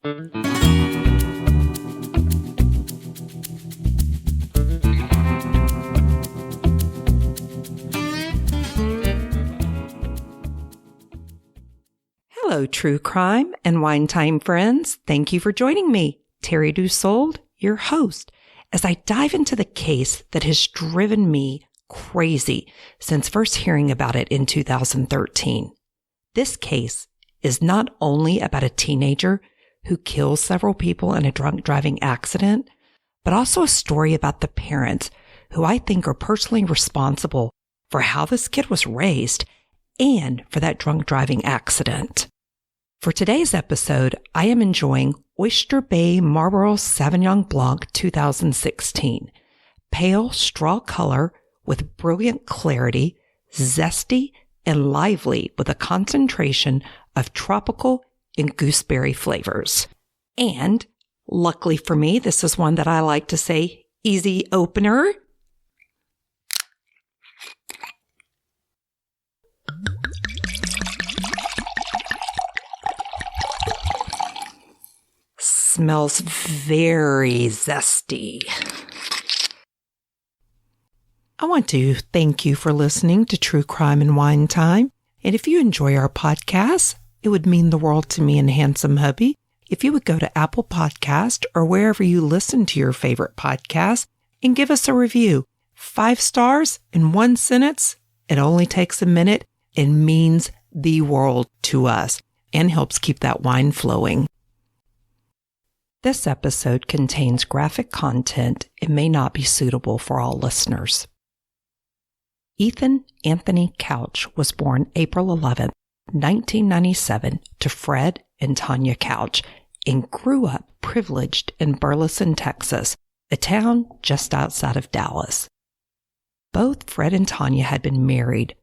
Hello, true crime and wine time friends. Thank you for joining me, Terry Dussault, your host, as I dive into the case that has driven me crazy since first hearing about it in 2013. This case is not only about a teenager who kills several people in a drunk driving accident, but also a story about the parents who I think are personally responsible for how this kid was raised and for that drunk driving accident. For today's episode, I am enjoying Oyster Bay Marlborough Sauvignon Blanc 2016. Pale straw color with brilliant clarity, zesty and lively with a concentration of tropical and gooseberry flavors. And luckily for me, this is one that I like to say easy opener. Smells very zesty. I want to thank you for listening to True Crime and Wine Time. And if you enjoy our podcast, it would mean the world to me and handsome hubby if you would go to Apple Podcast or wherever you listen to your favorite podcast and give us a review. 5 stars in 1 sentence. It only takes a minute and means the world to us and helps keep that wine flowing. This episode contains graphic content and may not be suitable for all listeners. Ethan Anthony Couch was born April 11, 1997 to Fred and Tanya Couch and grew up privileged in Burleson, Texas, a town just outside of Dallas. Both Fred and Tanya had been married,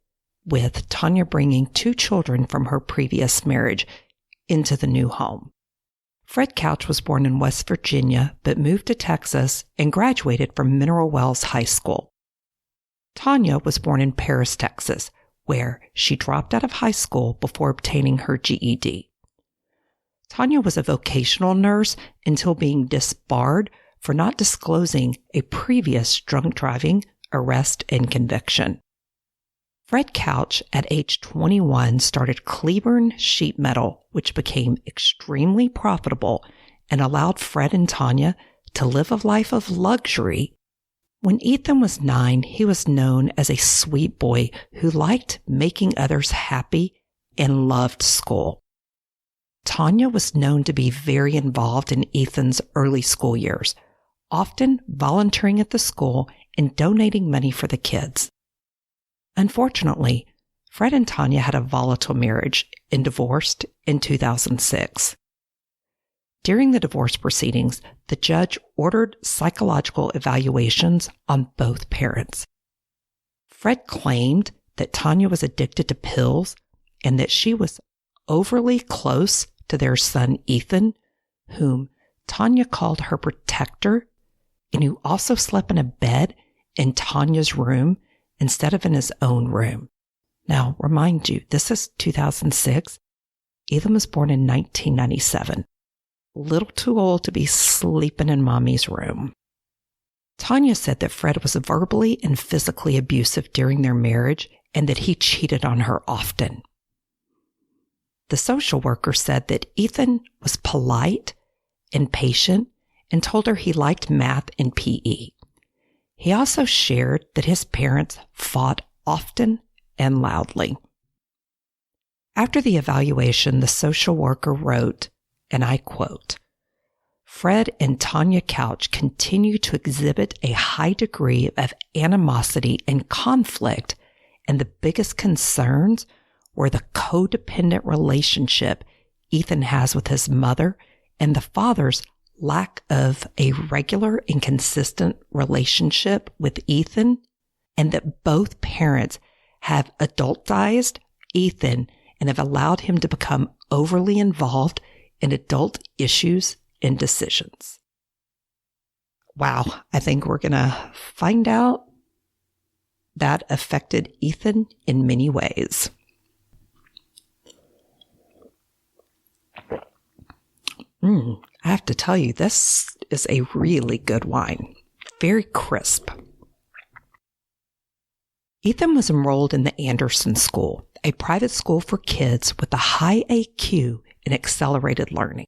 with Tanya bringing 2 children from her previous marriage into the new home. Fred Couch was born in West Virginia, but moved to Texas and graduated from Mineral Wells High School. Tanya was born in Paris, Texas, where she dropped out of high school before obtaining her GED. Tanya was a vocational nurse until being disbarred for not disclosing a previous drunk driving arrest and conviction. Fred Couch, at age 21, started Cleburne Sheet Metal, which became extremely profitable and allowed Fred and Tanya to live a life of luxury. When Ethan was 9, he was known as a sweet boy who liked making others happy and loved school. Tanya was known to be very involved in Ethan's early school years, often volunteering at the school and donating money for the kids. Unfortunately, Fred and Tanya had a volatile marriage and divorced in 2006. During the divorce proceedings, the judge ordered psychological evaluations on both parents. Fred claimed that Tanya was addicted to pills and that she was overly close to their son Ethan, whom Tanya called her protector, and who also slept in a bed in Tanya's room instead of in his own room. Now, remind you, this is 2006. Ethan was born in 1997. Little too old to be sleeping in mommy's room. Tanya said that Fred was verbally and physically abusive during their marriage and that he cheated on her often. The social worker said that Ethan was polite and patient and told her he liked math and PE. He also shared that his parents fought often and loudly. After the evaluation, the social worker wrote, and I quote, "Fred and Tanya Couch continue to exhibit a high degree of animosity and conflict, and the biggest concerns were the codependent relationship Ethan has with his mother and the father's lack of a regular and consistent relationship with Ethan, and that both parents have adultized Ethan and have allowed him to become overly involved in adult issues and decisions." Wow, I think we're going to find out that affected Ethan in many ways. I have to tell you, this is a really good wine. Very crisp. Ethan was enrolled in the Anderson School, a private school for kids with a high IQ and accelerated learning.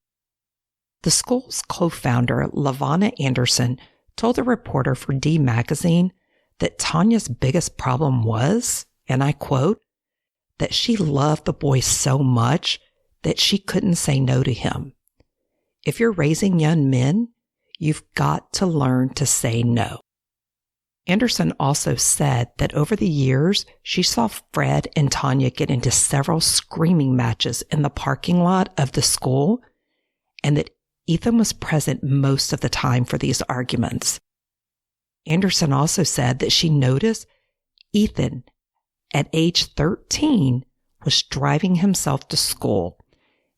The school's co-founder, LaVonna Anderson, told a reporter for D Magazine that Tanya's biggest problem was, and I quote, that she loved the boy so much that she couldn't say no to him. If you're raising young men, you've got to learn to say no. Anderson also said that over the years, she saw Fred and Tanya get into several screaming matches in the parking lot of the school, and that Ethan was present most of the time for these arguments. Anderson also said that she noticed Ethan, at age 13, was driving himself to school,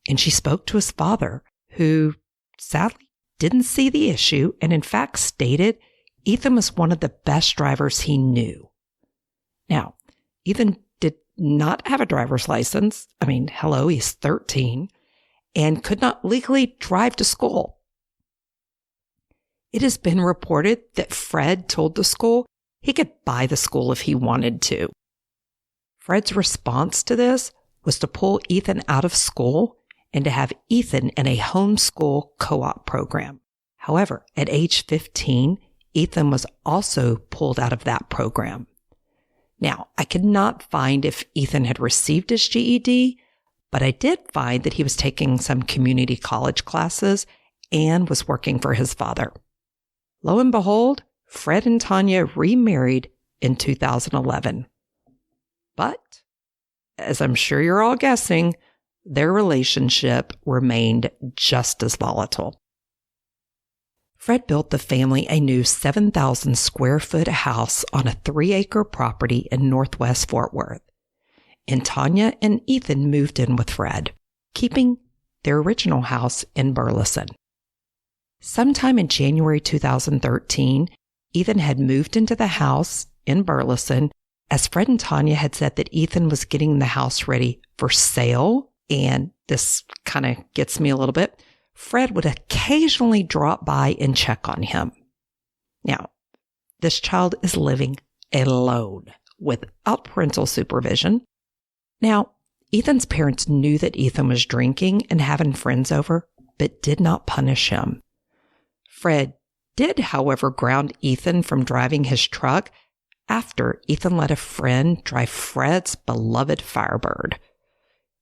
and she spoke to his father, who sadly didn't see the issue and in fact stated Ethan was one of the best drivers he knew. Now, Ethan did not have a driver's license. I mean, hello, he's 13 and could not legally drive to school. It has been reported that Fred told the school he could buy the school if he wanted to. Fred's response to this was to pull Ethan out of school and to have Ethan in a homeschool co-op program. However, at age 15, Ethan was also pulled out of that program. Now, I could not find if Ethan had received his GED, but I did find that he was taking some community college classes and was working for his father. Lo and behold, Fred and Tanya remarried in 2011. But, as I'm sure you're all guessing, their relationship remained just as volatile. Fred built the family a new 7,000 square foot house on a 3-acre property in Northwest Fort Worth. And Tanya and Ethan moved in with Fred, keeping their original house in Burleson. Sometime in January 2013, Ethan had moved into the house in Burleson, as Fred and Tanya had said that Ethan was getting the house ready for sale. And this kind of gets me a little bit. Fred would occasionally drop by and check on him. Now, this child is living alone without parental supervision. Now, Ethan's parents knew that Ethan was drinking and having friends over, but did not punish him. Fred did, however, ground Ethan from driving his truck after Ethan let a friend drive Fred's beloved Firebird.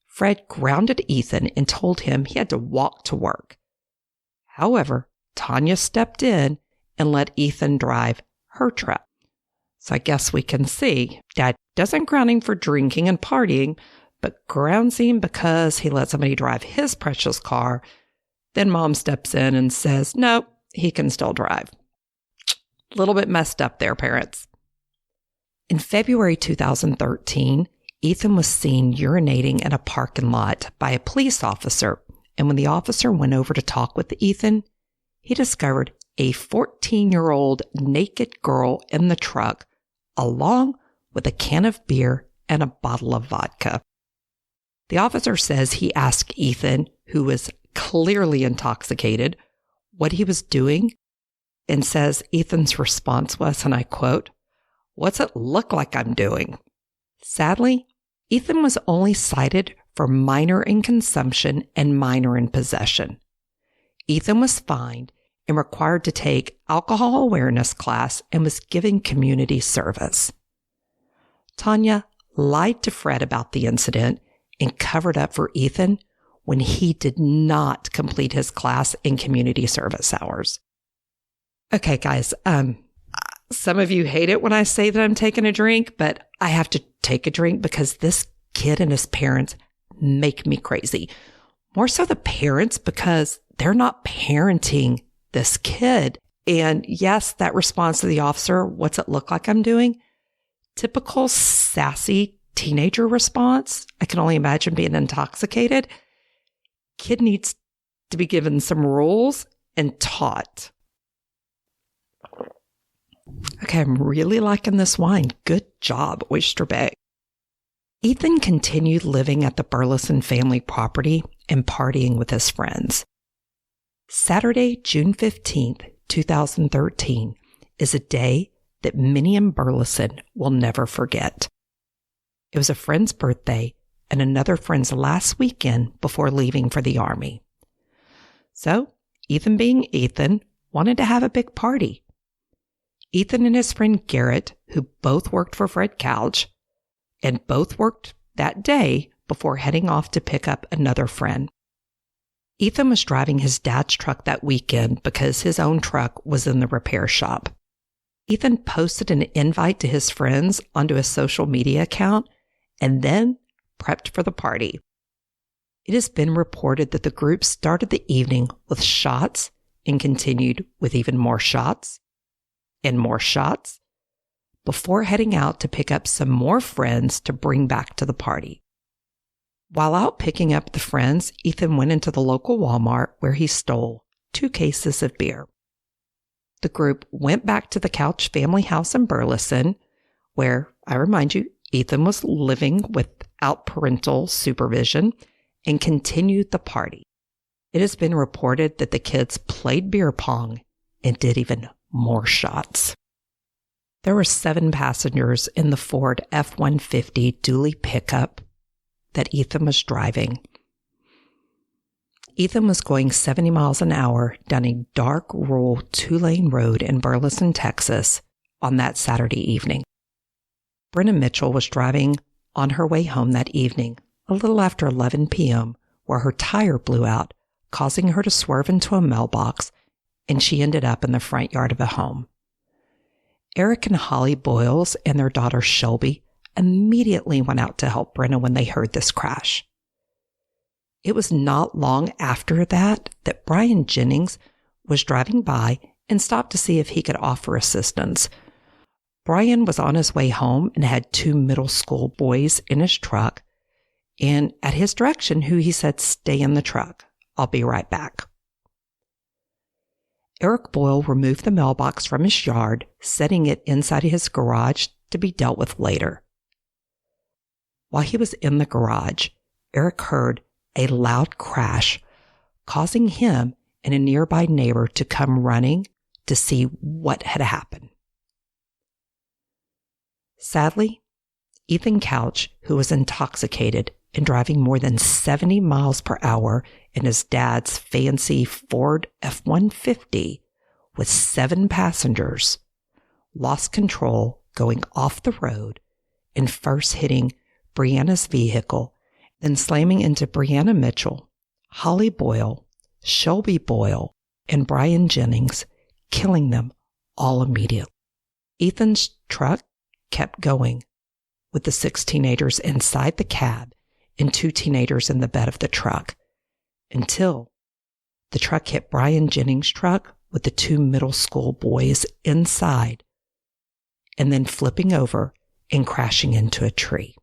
Fred grounded Ethan and told him he had to walk to work. However, Tanya stepped in and let Ethan drive her truck. So I guess we can see Dad doesn't ground him for drinking and partying, but grounds him because he let somebody drive his precious car. Then Mom steps in and says, no, he can still drive. A little bit messed up there, parents. In February 2013, Ethan was seen urinating in a parking lot by a police officer, and when the officer went over to talk with Ethan, he discovered a 14-year-old naked girl in the truck, along with a can of beer and a bottle of vodka. The officer says he asked Ethan, who was clearly intoxicated, what he was doing, and says Ethan's response was, and I quote, "What's it look like I'm doing?" Sadly, Ethan was only cited for minor in consumption and minor in possession. Ethan was fined and required to take alcohol awareness class and was given community service. Tanya lied to Fred about the incident and covered up for Ethan when he did not complete his class in community service hours. Okay, guys, some of you hate it when I say that I'm taking a drink, but I have to take a drink because this kid and his parents make me crazy. More so the parents, because they're not parenting this kid. And yes, that response to the officer, what's it look like I'm doing? Typical sassy teenager response. I can only imagine being intoxicated. Kid needs to be given some rules and taught. Okay, I'm really liking this wine. Good job, Oyster Bay. Ethan continued living at the Burleson family property and partying with his friends. Saturday, June 15th, 2013 is a day that many in Burleson will never forget. It was a friend's birthday and another friend's last weekend before leaving for the Army. So, Ethan being Ethan, wanted to have a big party. Ethan and his friend Garrett, who both worked for Fred Couch, and both worked that day before heading off to pick up another friend. Ethan was driving his dad's truck that weekend because his own truck was in the repair shop. Ethan posted an invite to his friends onto his social media account and then prepped for the party. It has been reported that the group started the evening with shots and continued with even more shots and more shots before heading out to pick up some more friends to bring back to the party. While out picking up the friends, Ethan went into the local Walmart where he stole 2 cases of beer. The group went back to the Couch family house in Burleson, where, I remind you, Ethan was living without parental supervision, and continued the party. It has been reported that the kids played beer pong and did even more shots. There were 7 passengers in the Ford F-150 dually pickup that Ethan was driving. Ethan was going 70 miles an hour down a dark, rural 2-lane road in Burleson, Texas on that Saturday evening. Brenna Mitchell was driving on her way home that evening, a little after 11 p.m., where her tire blew out, causing her to swerve into a mailbox, and she ended up in the front yard of a home. Eric and Holly Boyles and their daughter Shelby immediately went out to help Brenna when they heard this crash. It was not long after that Brian Jennings was driving by and stopped to see if he could offer assistance. Brian was on his way home and had 2 middle school boys in his truck, and at his direction, who he said, "Stay in the truck. I'll be right back." Eric Boyle removed the mailbox from his yard, setting it inside his garage to be dealt with later. While he was in the garage, Eric heard a loud crash, causing him and a nearby neighbor to come running to see what had happened. Sadly, Ethan Couch, who was intoxicated and driving more than 70 miles per hour in his dad's fancy Ford F-150 with 7 passengers, lost control going off the road and first hitting Brianna's vehicle, then slamming into Brianna Mitchell, Holly Boyle, Shelby Boyle, and Brian Jennings, killing them all immediately. Ethan's truck kept going with the 6 teenagers inside the cab and 2 teenagers in the bed of the truck until the truck hit Brian Jennings' truck with the 2 middle school boys inside and then flipping over and crashing into a tree.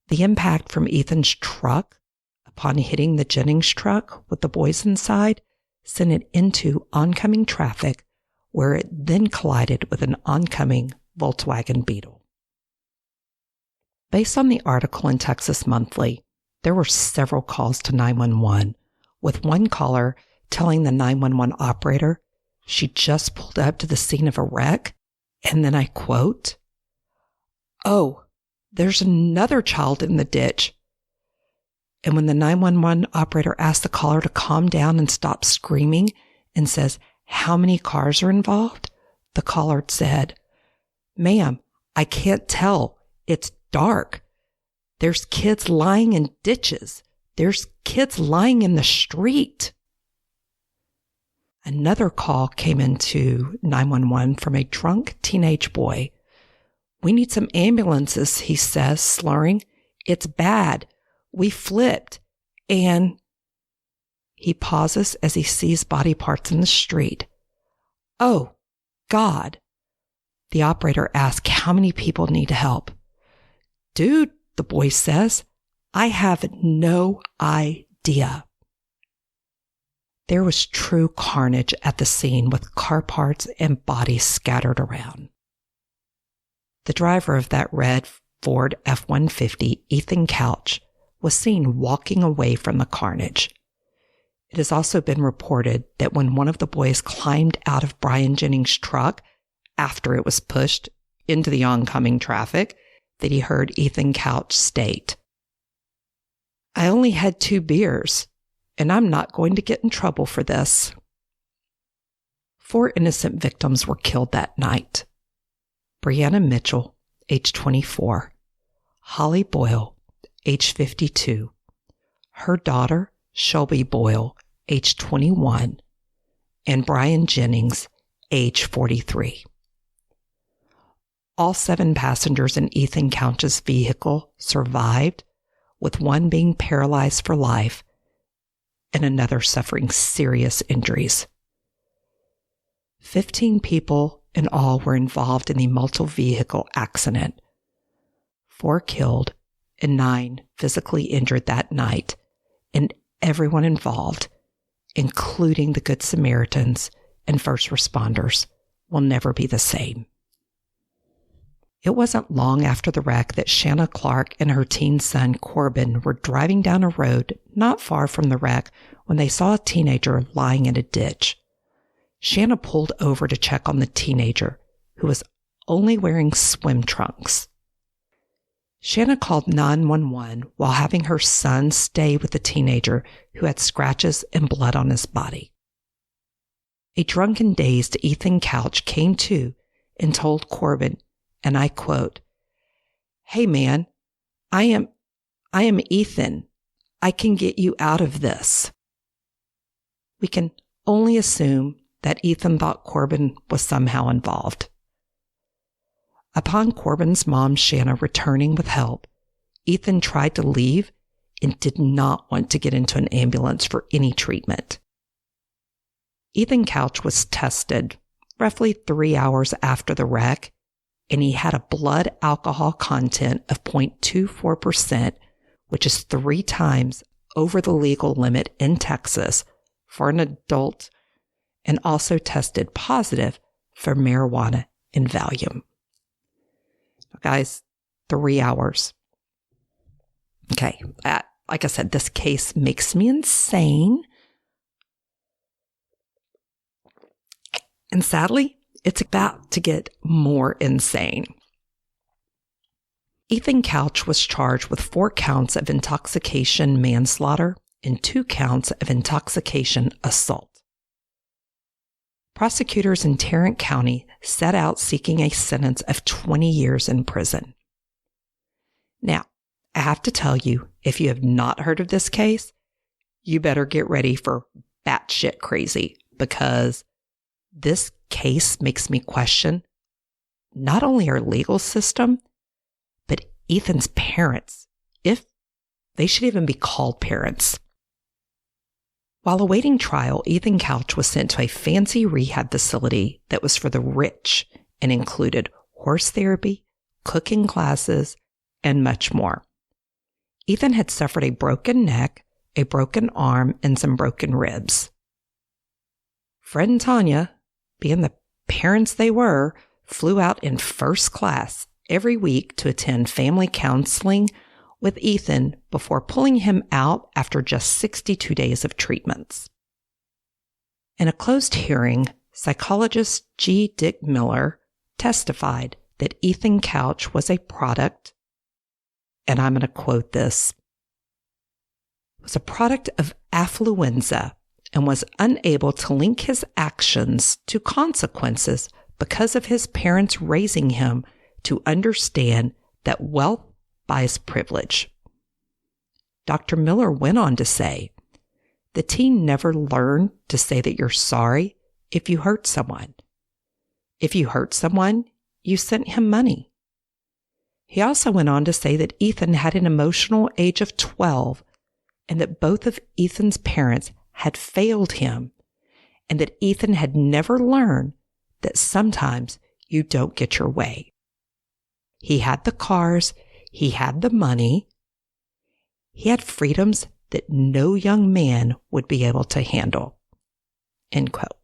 The impact from Ethan's truck upon hitting the Jennings truck with the boys inside sent it into oncoming traffic, where it then collided with an oncoming Volkswagen Beetle. Based on the article in Texas Monthly, there were several calls to 911, with one caller telling the 911 operator she just pulled up to the scene of a wreck, and then I quote, "Oh, there's another child in the ditch." And when the 911 operator asked the caller to calm down and stop screaming and says, "How many cars are involved?" the caller said, "Ma'am, I can't tell. It's dark. There's kids lying in ditches. There's kids lying in the street." Another call came into 911 from a drunk teenage boy. "We need some ambulances," he says, slurring. "It's bad. We flipped." And he pauses as he sees body parts in the street. "Oh, God." The operator asks how many people need help. "Dude," the boy says, "I have no idea." There was true carnage at the scene with car parts and bodies scattered around. The driver of that red Ford F-150, Ethan Couch, was seen walking away from the carnage. It It has also been reported that when one of the boys climbed out of Brian Jennings' truck after it was pushed into the oncoming traffic, that he heard Ethan Couch state, "I only had 2 beers, and I'm not going to get in trouble for this." 4 innocent victims were killed that night. Brianna Mitchell, age 24, Holly Boyle, age 52, her daughter, Shelby Boyle, age 21, and Brian Jennings, age 43. All 7 passengers in Ethan Couch's vehicle survived, with one being paralyzed for life and another suffering serious injuries. 15 people in all were involved in the multi-vehicle accident. 4 killed and 9 physically injured that night, and everyone involved, including the Good Samaritans and first responders, will never be the same. It wasn't long after the wreck that Shanna Clark and her teen son Corbin were driving down a road not far from the wreck when they saw a teenager lying in a ditch. Shanna pulled over to check on the teenager, who was only wearing swim trunks. Shanna called 911 while having her son stay with the teenager, who had scratches and blood on his body. A drunken, dazed Ethan Couch came to and told Corbin, and I quote, "Hey man, I am Ethan. I can get you out of this." We can only assume that Ethan thought Corbin was somehow involved. Upon Corbin's mom, Shanna, returning with help, Ethan tried to leave and did not want to get into an ambulance for any treatment. Ethan Couch was tested roughly 3 hours after the wreck, and he had a blood alcohol content of 0.24%, which is 3 times over the legal limit in Texas for an adult, and also tested positive for marijuana and Valium. Guys, 3 hours. Okay, like I said, this case makes me insane. And sadly, it's about to get more insane. Ethan Couch was charged with 4 counts of intoxication manslaughter and 2 counts of intoxication assault. Prosecutors in Tarrant County set out seeking a sentence of 20 years in prison. Now, I have to tell you, if you have not heard of this case, you better get ready for batshit crazy, because this case makes me question not only our legal system, but Ethan's parents, if they should even be called parents. While awaiting trial, Ethan Couch was sent to a fancy rehab facility that was for the rich and included horse therapy, cooking classes, and much more. Ethan had suffered a broken neck, a broken arm, and some broken ribs. Fred and Tanya, being the parents they were, flew out in first class every week to attend family counseling with Ethan before pulling him out after just 62 days of treatments. In a closed hearing, psychologist G. Dick Miller testified that Ethan Couch was a product, and I'm going to quote this, was a product of affluenza and was unable to link his actions to consequences because of his parents raising him to understand that wealth buys privilege. Dr. Miller went on to say, the teen never learned to say that you're sorry if you hurt someone. If you hurt someone, you sent him money. He also went on to say that Ethan had an emotional age of 12 and that both of Ethan's parents had failed him, and that Ethan had never learned that sometimes you don't get your way. He had the cars, he had the money, he had freedoms that no young man would be able to handle. End quote.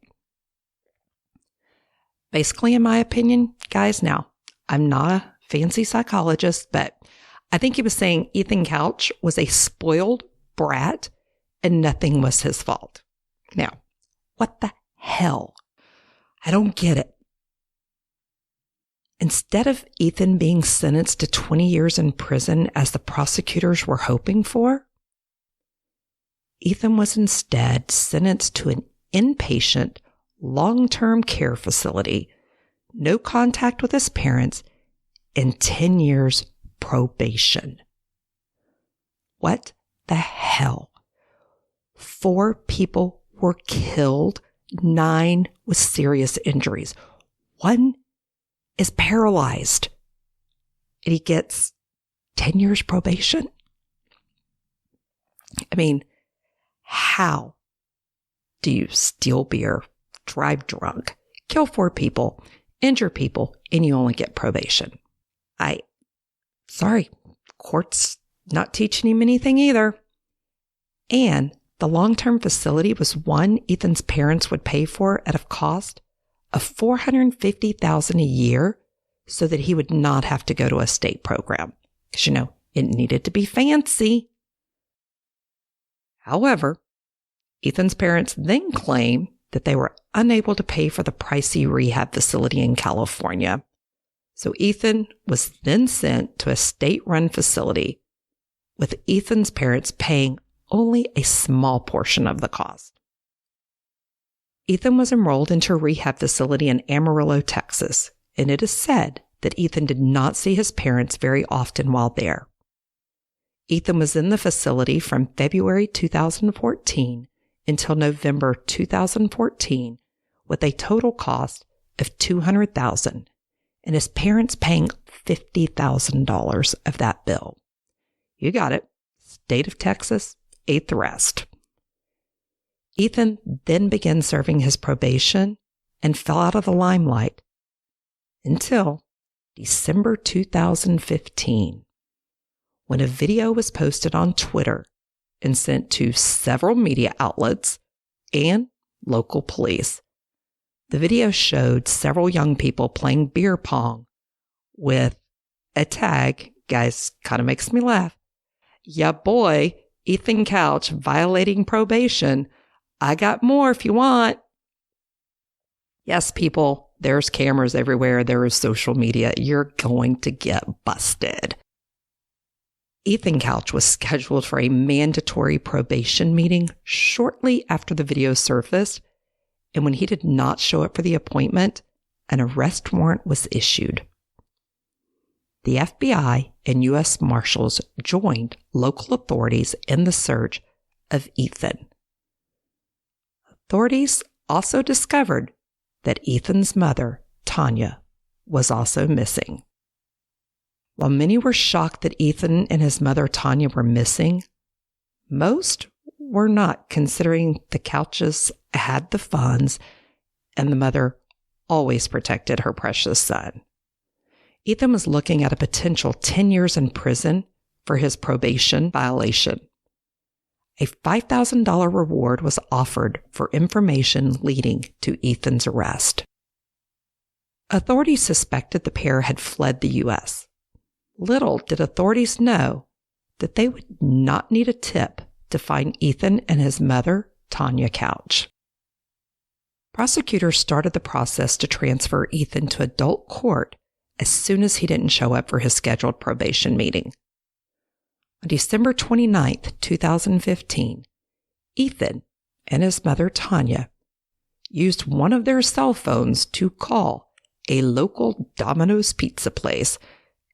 Basically, in my opinion, guys, now, I'm not a fancy psychologist, but I think he was saying Ethan Couch was a spoiled brat and nothing was his fault. Now, what the hell? I don't get it. Instead of Ethan being sentenced to 20 years in prison as the prosecutors were hoping for, Ethan was instead sentenced to an inpatient, long-term care facility, no contact with his parents, and 10 years probation. What the hell? 4 people were killed, 9 with serious injuries. 1 is paralyzed, and he gets 10 years probation? I mean, how do you steal beer, drive drunk, kill 4 people, injure people, and you only get probation? Sorry, court's not teaching him anything either. And the long-term facility was one Ethan's parents would pay for at a cost of $450,000 a year so that he would not have to go to a state program. Because, it needed to be fancy. However, Ethan's parents then claim that they were unable to pay for the pricey rehab facility in California. So Ethan was then sent to a state-run facility, with Ethan's parents paying only a small portion of the cost. Ethan was enrolled into a rehab facility in Amarillo, Texas, and it is said that Ethan did not see his parents very often while there. Ethan was in the facility from February 2014 until November 2014 with a total cost of $200,000, and his parents paying $50,000 of that bill. You got it. State of Texas ate the rest. Ethan then began serving his probation and fell out of the limelight until December 2015, when a video was posted on Twitter and sent to several media outlets and local police. The video showed several young people playing beer pong with a tag, guys, kind of makes me laugh. Yeah, boy, Ethan Couch violating probation. I got more if you want. Yes, people, there's cameras everywhere. There is social media. You're going to get busted. Ethan Couch was scheduled for a mandatory probation meeting shortly after the video surfaced, and when he did not show up for the appointment, an arrest warrant was issued. The FBI and U.S. Marshals joined local authorities in the search of Ethan. Authorities also discovered that Ethan's mother, Tanya, was also missing. While many were shocked that Ethan and his mother, Tanya, were missing, most were not, considering the Couches had the funds and the mother always protected her precious son. Ethan was looking at a potential 10 years in prison for his probation violation. A $5,000 reward was offered for information leading to Ethan's arrest. Authorities suspected the pair had fled the U.S. Little did authorities know that they would not need a tip to find Ethan and his mother, Tanya Couch. Prosecutors started the process to transfer Ethan to adult court as soon as he didn't show up for his scheduled probation meeting. On December 29, 2015, Ethan and his mother, Tanya, used one of their cell phones to call a local Domino's pizza place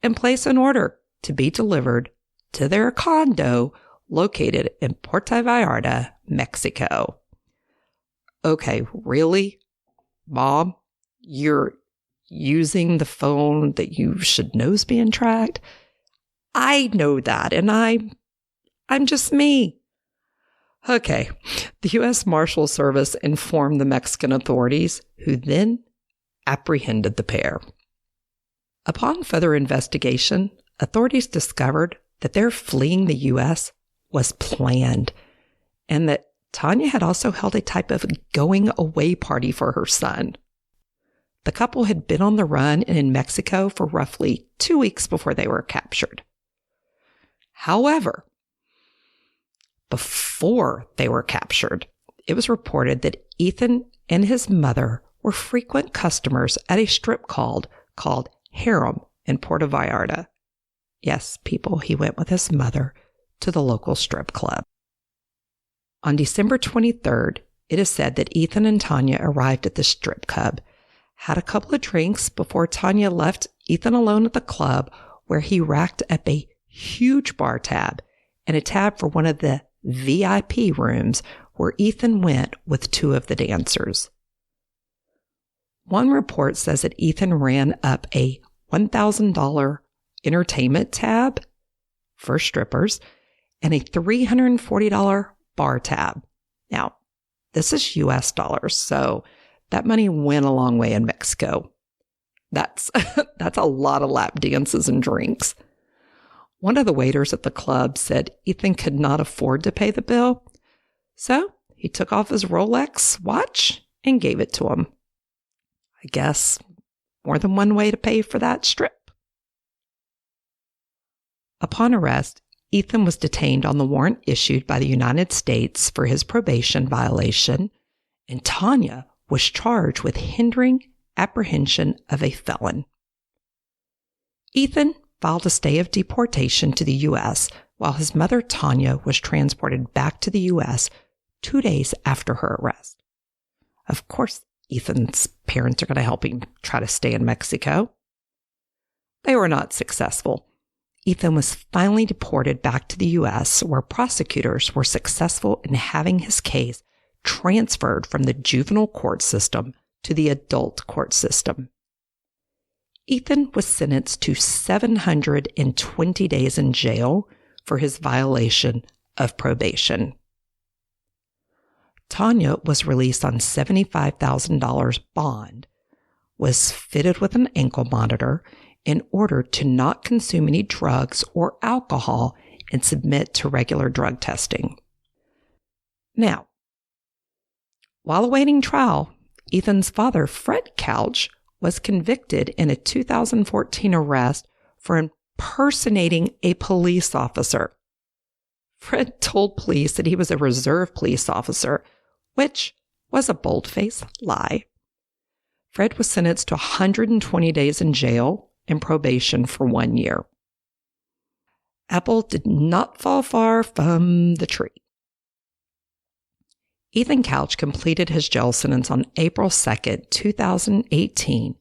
and place an order to be delivered to their condo located in Puerto Vallarta, Mexico. Okay, really? Mom, you're using the phone that you should know is being tracked? I know that, and I'm just me. Okay, the U.S. Marshal Service informed the Mexican authorities, who then apprehended the pair. Upon further investigation, authorities discovered that their fleeing the U.S. was planned, and that Tanya had also held a type of going-away party for her son. The couple had been on the run and in Mexico for roughly 2 weeks before they were captured. However, before they were captured, it was reported that Ethan and his mother were frequent customers at a strip called Harem in Puerto Vallarta. Yes, people, he went with his mother to the local strip club. On December 23rd, it is said that Ethan and Tanya arrived at the strip club, had a couple of drinks before Tanya left Ethan alone at the club, where he racked up a huge bar tab and a tab for one of the VIP rooms where Ethan went with two of the dancers. One report says that Ethan ran up a $1,000 entertainment tab for strippers and a $340 bar tab. Now, this is US dollars, so that money went a long way in Mexico. That's a lot of lap dances and drinks. One of the waiters at the club said Ethan could not afford to pay the bill, so he took off his Rolex watch and gave it to him. I guess more than one way to pay for that strip. Upon arrest, Ethan was detained on the warrant issued by the United States for his probation violation, and Tanya was charged with hindering apprehension of a felon. Ethan filed a stay of deportation to the U.S., while his mother Tanya was transported back to the U.S. 2 days after her arrest. Of course, Ethan's parents are going to help him try to stay in Mexico. They were not successful. Ethan was finally deported back to the U.S., where prosecutors were successful in having his case transferred from the juvenile court system to the adult court system. Ethan was sentenced to 720 days in jail for his violation of probation. Tanya was released on $75,000 bond, was fitted with an ankle monitor in order to not consume any drugs or alcohol and submit to regular drug testing. Now, while awaiting trial, Ethan's father, Fred Couch, was convicted in a 2014 arrest for impersonating a police officer. Fred told police that he was a reserve police officer, which was a bold-faced lie. Fred was sentenced to 120 days in jail and probation for 1 year. Apple did not fall far from the tree. Ethan Couch completed his jail sentence on April 2nd, 2018,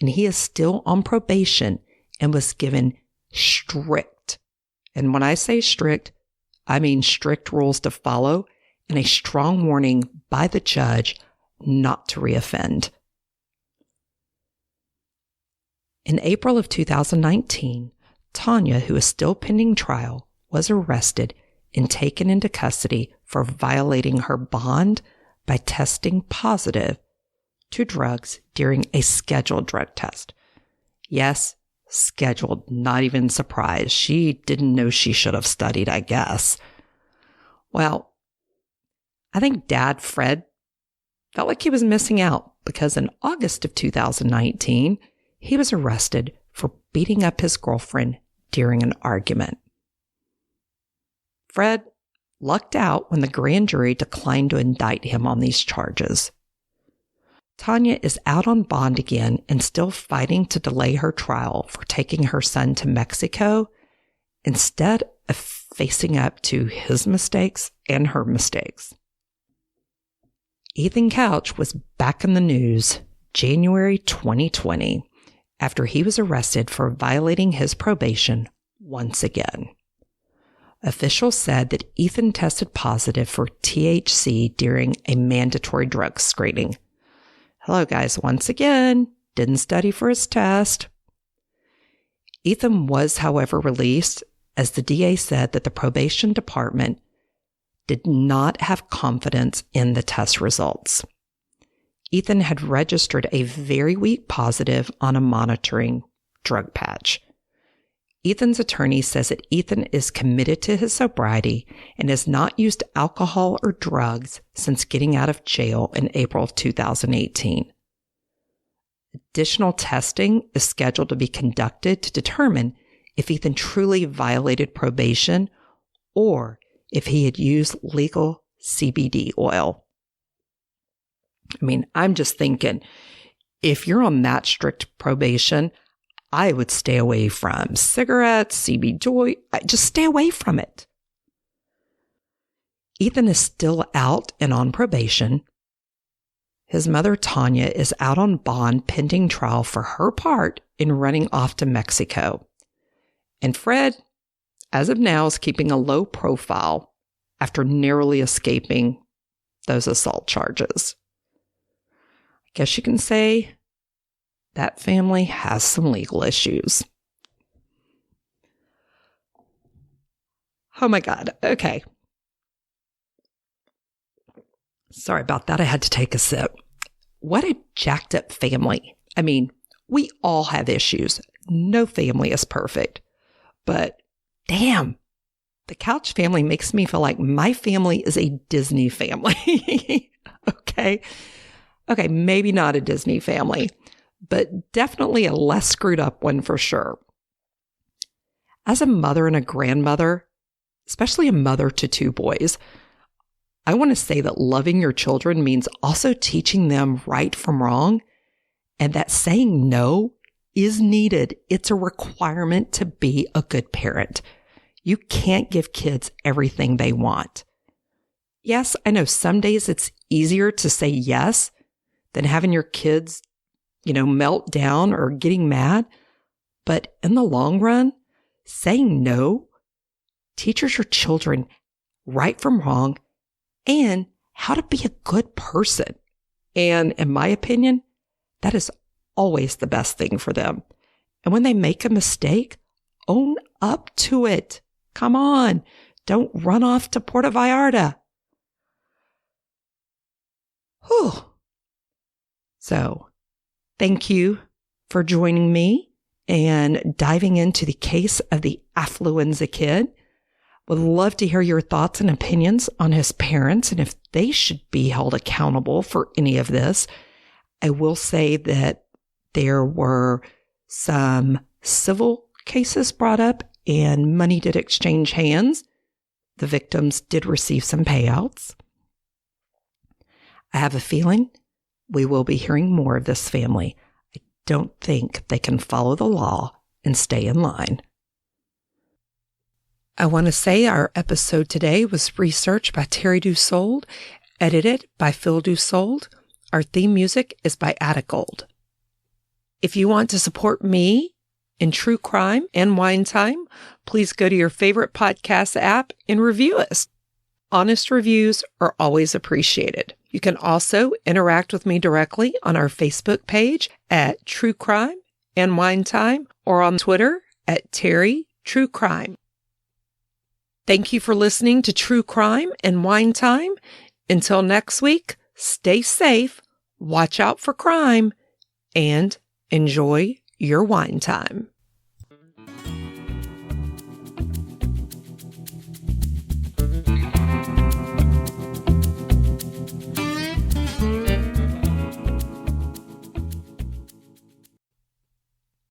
and he is still on probation and was given strict, and when I say strict, I mean strict rules to follow and a strong warning by the judge not to reoffend. In April of 2019, Tanya, who is still pending trial, was arrested and taken into custody for violating her bond by testing positive to drugs during a scheduled drug test. Yes, scheduled, not even surprised. She didn't know she should have studied, I guess. Well, I think Dad, Fred, felt like he was missing out because in August of 2019, he was arrested for beating up his girlfriend during an argument. Fred lucked out when the grand jury declined to indict him on these charges. Tanya is out on bond again and still fighting to delay her trial for taking her son to Mexico instead of facing up to his mistakes and her mistakes. Ethan Couch was back in the news January 2020 after he was arrested for violating his probation once again. Officials said that Ethan tested positive for THC during a mandatory drug screening. Hello, guys, once again, didn't study for his test. Ethan was, however, released as the DA said that the probation department did not have confidence in the test results. Ethan had registered a very weak positive on a monitoring drug patch. Ethan's attorney says that Ethan is committed to his sobriety and has not used alcohol or drugs since getting out of jail in April of 2018. Additional testing is scheduled to be conducted to determine if Ethan truly violated probation or if he had used legal CBD oil. I mean, I'm just thinking, if you're on that strict probation, I would stay away from cigarettes, CB joy. Just stay away from it. Ethan is still out and on probation. His mother, Tanya, is out on bond pending trial for her part in running off to Mexico. And Fred, as of now, is keeping a low profile after narrowly escaping those assault charges. I guess you can say that family has some legal issues. Oh my God. Okay. Sorry about that. I had to take a sip. What a jacked up family. I mean, we all have issues. No family is perfect. But damn, the Couch family makes me feel like my family is a Disney family. Okay. Okay, maybe not a Disney family, but definitely a less screwed up one for sure. As a mother and a grandmother, especially a mother to two boys, I want to say that loving your children means also teaching them right from wrong, and that saying no is needed. It's a requirement to be a good parent. You can't give kids everything they want. Yes, I know some days it's easier to say yes than having your kids, melt down or getting mad. But in the long run, saying no teaches your children right from wrong and how to be a good person. And in my opinion, that is always the best thing for them. And when they make a mistake, own up to it. Come on. Don't run off to Puerto Vallarta. Whew. So, thank you for joining me and diving into the case of the affluenza kid. Would love to hear your thoughts and opinions on his parents and if they should be held accountable for any of this. I will say that there were some civil cases brought up and money did exchange hands. The victims did receive some payouts. I have a feeling we will be hearing more of this family. I don't think they can follow the law and stay in line. I want to say our episode today was researched by Terry Dussold, edited by Phil Dussold. Our theme music is by Attagold. If you want to support me in true crime and wine time, please go to your favorite podcast app and review us. Honest reviews are always appreciated. You can also interact with me directly on our Facebook page at True Crime and Wine Time or on Twitter at Terry True Crime. Thank you for listening to True Crime and Wine Time. Until next week, stay safe, watch out for crime, and enjoy your wine time.